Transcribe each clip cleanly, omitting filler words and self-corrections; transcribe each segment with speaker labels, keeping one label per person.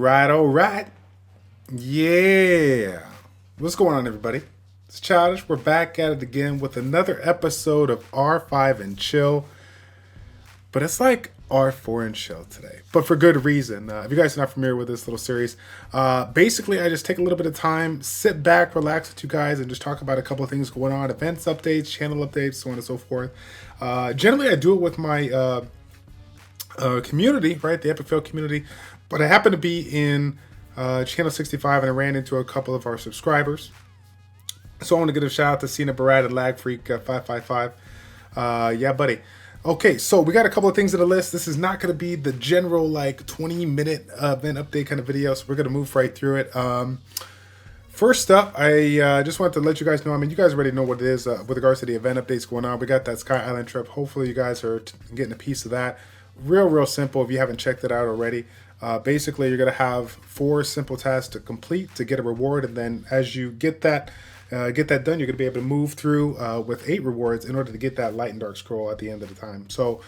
Speaker 1: All right. Yeah. What's going on, everybody? It's Childish. We're back at it again with another episode of R5 and Chill. But it's like R4 and Chill today. But for good reason. If you guys are not familiar with this little series, basically I just take a little bit of time, sit back, relax with you guys, and just talk about a couple of things going on. Events updates, channel updates, so on and so forth. Generally, I do it with my community, right? The Epic Fail community. But I happen to be in Channel 65 and I ran into a couple of our subscribers. So I want to give a shout out to Cena Barad and Lag Freak 555. Yeah, buddy. Okay, so we got a couple of things on the list. This is not going to be the general like 20-minute event update kind of video, so we're going to move right through it. First up, I just wanted to let you guys know, I mean, you guys already know what it is with regards to the event updates going on. We got that Sky Island trip. Hopefully you guys are getting a piece of that. Real simple if you haven't checked it out already. Basically, you're going to have 4 simple tasks to complete to get a reward, and then as you get that done, you're going to be able to move through with 8 rewards in order to get that light and dark scroll at the end of the time. So,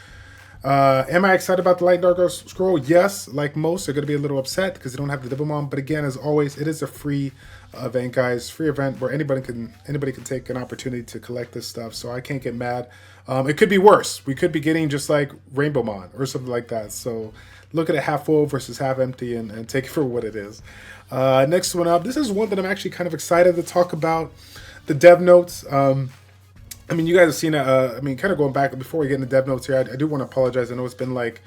Speaker 1: am I excited about the light and dark scroll? Yes, like most, they're going to be a little upset because they don't have the double mom. But again, as always, it is a free event, guys. Free event where anybody can take an opportunity to collect this stuff. So I can't get mad. It could be worse. We could be getting just like Rainbow Mon or something like that. So look at it half full versus half empty and take it for what it is. Next one up. This is one that I'm actually kind of excited to talk about. The dev notes. I mean, you guys have seen it. I mean, kind of going back before we get into dev notes here, I do want to apologize. I know it's been like,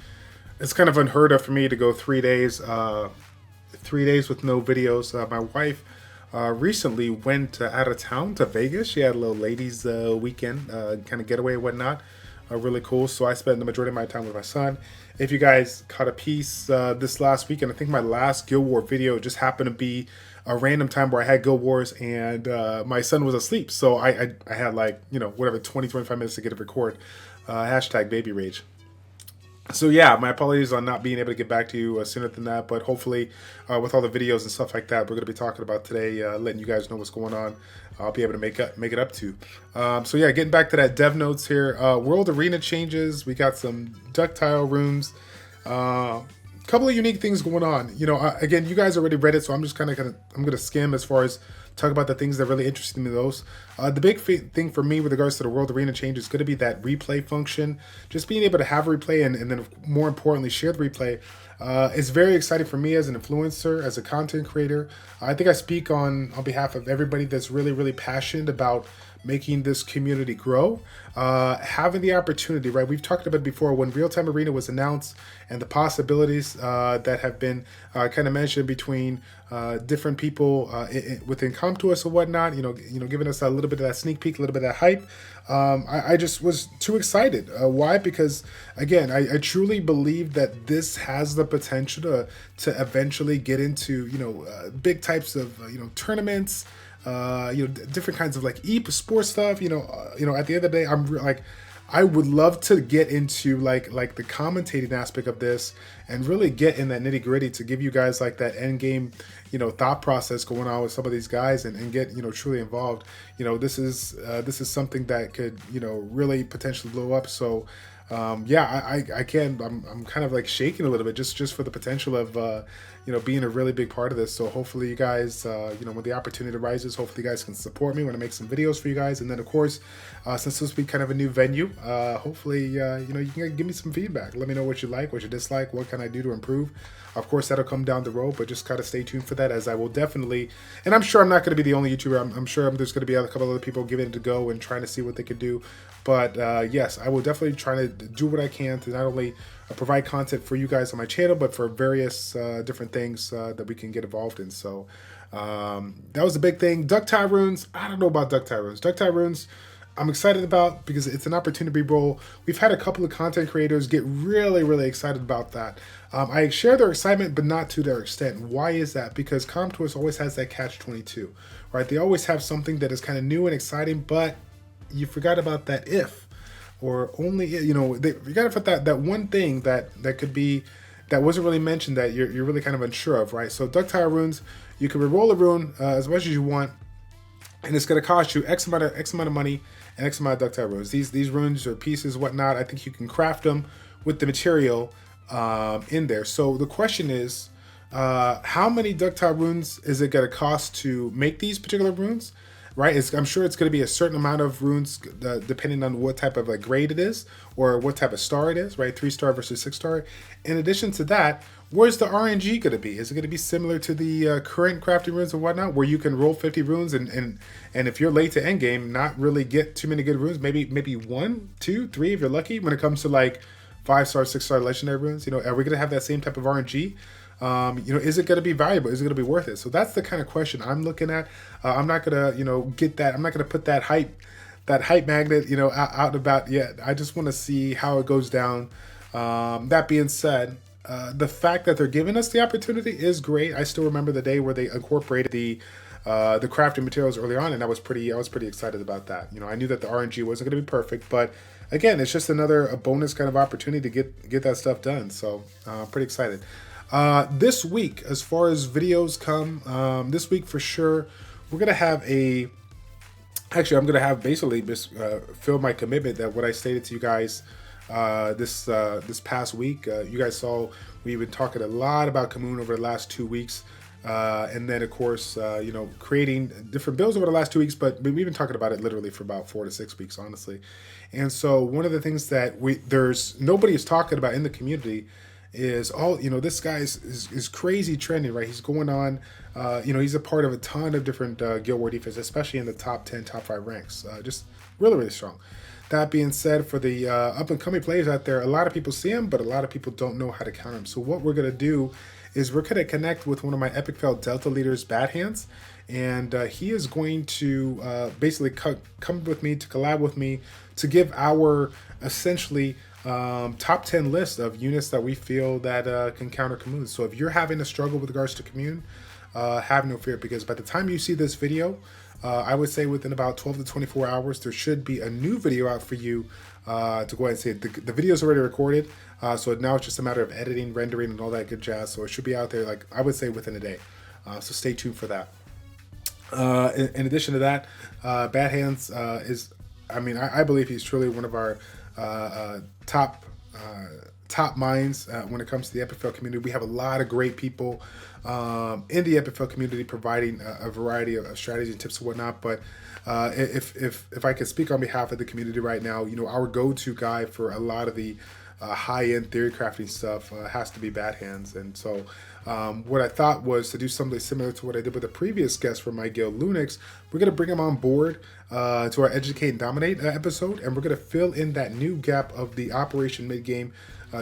Speaker 1: it's kind of unheard of for me to go 3 days, 3 days with no videos. My wife recently went out of town to Vegas. She had a little ladies weekend, kind of getaway and whatnot. Really cool. So I spent the majority of my time with my son. If you guys caught a piece this last weekend, I think my last Guild War video just happened to be a random time where I had Guild Wars and my son was asleep. So I had like, you know, whatever, 20-25 minutes to get it record. Hashtag baby rage. So yeah, my apologies on not being able to get back to you sooner than that, but hopefully with all the videos and stuff like that we're going to be talking about today, letting you guys know what's going on, I'll be able to make it up to. So yeah, getting back to that dev notes here, World Arena changes, we got some ductile rooms, couple of unique things going on. You know, again, you guys already read it, so I'm just I'm going to skim as far as talk about the things that really interested me those. The big thing for me with regards to the World Arena change is going to be that replay function. Just being able to have a replay and then more importantly share the replay is very exciting for me as an influencer, as a content creator. I think I speak on behalf of everybody that's really passionate about making this community grow. Having the opportunity, right? We've talked about it before when Real Time Arena was announced and the possibilities that have been kind of mentioned between different people within CompToUSA and whatnot, you know, giving us a little bit of that sneak peek, a little bit of that hype. I just was too excited. Why? Because again, I truly believe that this has the potential to eventually get into, you know, big types of, you know, tournaments, you know, different kinds of like e-sport stuff. You know, at the end of the day, I would love to get into like the commentating aspect of this and really get in that nitty gritty to give you guys like that end game, you know, thought process going on with some of these guys and get, you know, truly involved. You know, this is something that could, you know, really potentially blow up. So yeah, I'm kind of like shaking a little bit just for the potential of, you know, being a really big part of this. So hopefully you guys, you know, when the opportunity arises, hopefully you guys can support me when I make some videos for you guys. And then of course, since this will be kind of a new venue, hopefully, you know, you can give me some feedback. Let me know what you like, what you dislike, what can I do to improve. Of course, that'll come down the road, but just kind of stay tuned for that, as I will definitely, and I'm sure I'm not going to be the only YouTuber. I'm sure there's going to be a couple other people giving it a go and trying to see what they could do. But yes, I will definitely try to do what I can to not only provide content for you guys on my channel, but for various different things that we can get involved in. So that was a big thing. Ductile runes. I don't know about ductile runes. Ductile runes, I'm excited about because it's an opportunity role. We've had a couple of content creators get really excited about that. I share their excitement, but not to their extent. Why is that? Because CompToUSA always has that catch-22, right? They always have something that is kind of new and exciting, but you forgot about that if, or only, you know, you got to put that one thing that could be, that wasn't really mentioned that you're really kind of unsure of, right? So ductile runes, you can reroll a rune as much as you want, and it's going to cost you X amount of money and X amount of ductile runes. These runes or pieces, whatnot, I think you can craft them with the material in there. So the question is, how many ductile runes is it going to cost to make these particular runes? Right, I'm sure it's going to be a certain amount of runes depending on what type of like grade it is or what type of star it is, right? 3-star versus 6-star. In addition to that, where's the RNG going to be? Is it going to be similar to the current crafting runes and whatnot, where you can roll 50 runes and if you're late to end game, not really get too many good runes, maybe 1, 2, 3 if you're lucky. When it comes to like 5-star, 6-star legendary runes, you know, are we going to have that same type of RNG? You know, is it going to be valuable? Is it going to be worth it? So that's the kind of question I'm looking at. I'm not going to, you know, get that. I'm not going to put that hype magnet, you know, out and about yet. I just want to see how it goes down. That being said, the fact that they're giving us the opportunity is great. I still remember the day where they incorporated the crafting materials early on, and I was pretty excited about that. You know, I knew that the RNG wasn't going to be perfect, but again, it's just a bonus kind of opportunity to get that stuff done. So pretty excited. This week, as far as videos come, this week for sure, we're going to have actually, I'm going to have basically just fill my commitment that what I stated to you guys this past week. You guys saw we've been talking a lot about Kamoon over the last 2 weeks. And then, of course, you know, creating different builds over the last 2 weeks, but we've been talking about it literally for about 4 to 6 weeks, honestly. And so one of the things that nobody is talking about in the community is you know, this guy is crazy trending, right? He's going on, you know, he's a part of a ton of different Guild War defense, especially in the top 10, top 5 ranks. Just really, really strong. That being said, for the up and coming players out there, a lot of people see him, but a lot of people don't know how to counter him. So what we're going to do is we're going to connect with one of my Epic Fail Delta leaders, Bad Hands, and he is going to basically come with me to collab with me to give our essentially top 10 list of units that we feel that can counter Kamoon. So if you're having a struggle with regards to Kamoon, have no fear, because by the time you see this video, I would say within about 12 to 24 hours, there should be a new video out for you to go ahead and say the video is already recorded. So now it's just a matter of editing, rendering, and all that good jazz. So it should be out there, like I would say, within a day. So stay tuned for that. In addition to that, Bad Hands is, I mean, I believe he's truly one of our top minds when it comes to the Epic Fail community. We have a lot of great people in the Epic Fail community providing a variety of strategies and tips and whatnot. But if I could speak on behalf of the community right now, you know, our go-to guy for a lot of the high-end theory crafting stuff has to be Bad Hands. And so what I thought was to do something similar to what I did with the previous guest from my guild, Lunix. We're going to bring him on board to our Educate and Dominate episode, and we're going to fill in that new gap of the Operation Mid-Game,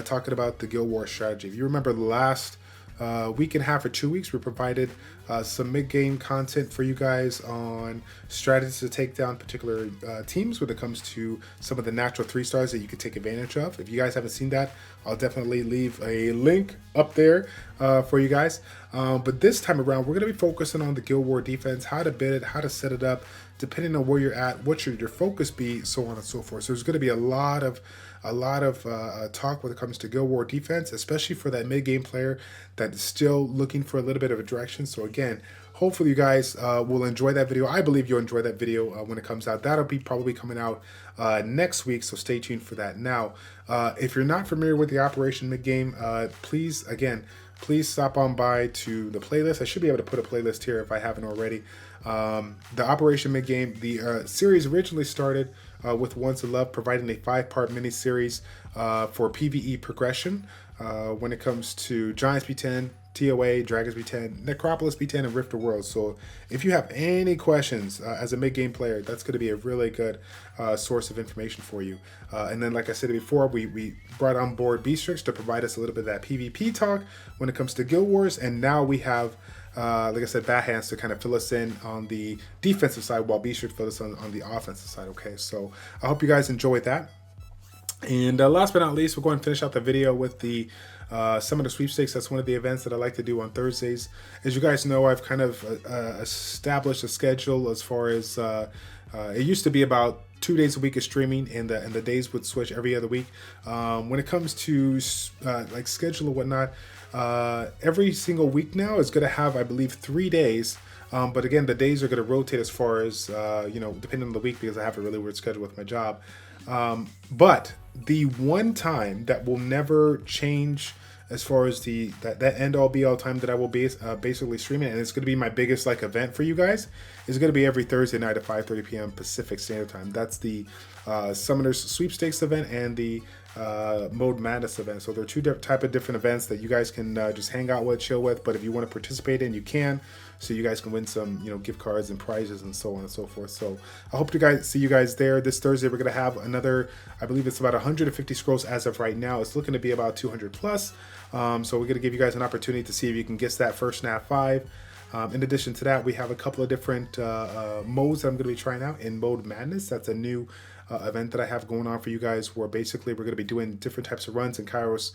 Speaker 1: talking about the Guild War strategy. If you remember the last week and a half or 2 weeks, we provided some mid-game content for you guys on strategies to take down particular teams when it comes to some of the natural 3-stars that you can take advantage of. If you guys haven't seen that, I'll definitely leave a link up there for you guys. But this time around, we're going to be focusing on the Guild War defense, how to bid it, how to set it up, depending on where you're at, what should your focus be, so on and so forth. So there's going to be a lot of talk when it comes to Guild War defense, especially for that mid-game player that is still looking for a little bit of a direction. So again, hopefully you guys will enjoy that video. I believe you'll enjoy that video when it comes out. That'll be probably coming out next week, so stay tuned for that. Now, if you're not familiar with the Operation Mid-Game, please stop on by to the playlist. I should be able to put a playlist here if I haven't already. The Operation Mid-Game, the series originally started with Once in Love, providing a 5-part mini-series for PvE progression when it comes to Giants B10, TOA, Dragons B10, Necropolis B10, and Rift of Worlds. So if you have any questions as a mid-game player, that's going to be a really good source of information for you. And then, like I said before, we brought on board Beastrix to provide us a little bit of that PvP talk when it comes to Guild Wars. And now we have, like I said, Bad Hands to kind of fill us in on the defensive side while Beastrix fills us on the offensive side. Okay, so I hope you guys enjoyed that. And last but not least, we're going to finish out the video with the Summoner Sweepstakes. That's one of the events that I like to do on Thursdays. As you guys know, I've kind of established a schedule as far as it used to be about 2 days a week of streaming, and the days would switch every other week. When it comes to like schedule or whatnot, every single week now is going to have, I believe, 3 days. But again, the days are going to rotate as far as, you know, depending on the week, because I have a really weird schedule with my job. But the one time that will never change as far as that end all be all time that I will be basically streaming, and it's going to be my biggest like event for you guys. It's going to be every Thursday night at 5:30 p.m. Pacific Standard Time. That's the Summoners Sweepstakes event and the Mode Madness event. So they're two type of different events that you guys can just hang out with, chill with. But if you want to participate in, you can. So you guys can win some, gift cards and prizes and so on and so forth. So I hope to see you guys there. This Thursday we're gonna have another, I believe it's about 150 scrolls as of right now. It's looking to be about 200 plus. So we're gonna give you guys an opportunity to see if you can guess that first NAV 5. In addition to that, we have a couple of different modes that I'm going to be trying out in Mode Madness. That's a new event that I have going on for you guys, where basically we're going to be doing different types of runs in Kairos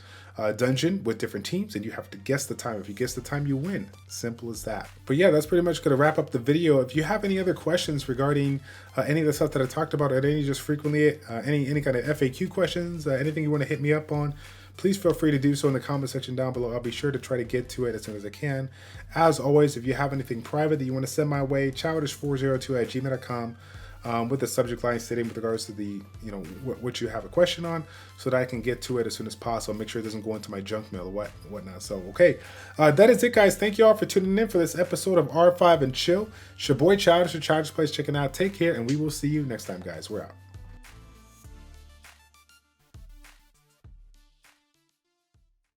Speaker 1: dungeon with different teams, and you have to guess the time. If you guess the time, you win. Simple as that. But yeah, that's pretty much going to wrap up the video. If you have any other questions regarding any of the stuff that I talked about, or any just frequently any kind of FAQ questions, anything you want to hit me up on, please feel free to do so in the comment section down below. I'll be sure to try to get to it as soon as I can. As always, if you have anything private that you want to send my way, childish402@gmail.com with the subject line stating with regards to the, what you have a question on, so that I can get to it as soon as possible. Make sure it doesn't go into my junk mail or whatnot. So, okay. That is it, guys. Thank you all for tuning in for this episode of R5 and Chill. It's your boy Childish or ChildishPlays checking out. Take care, and we will see you next time, guys. We're out.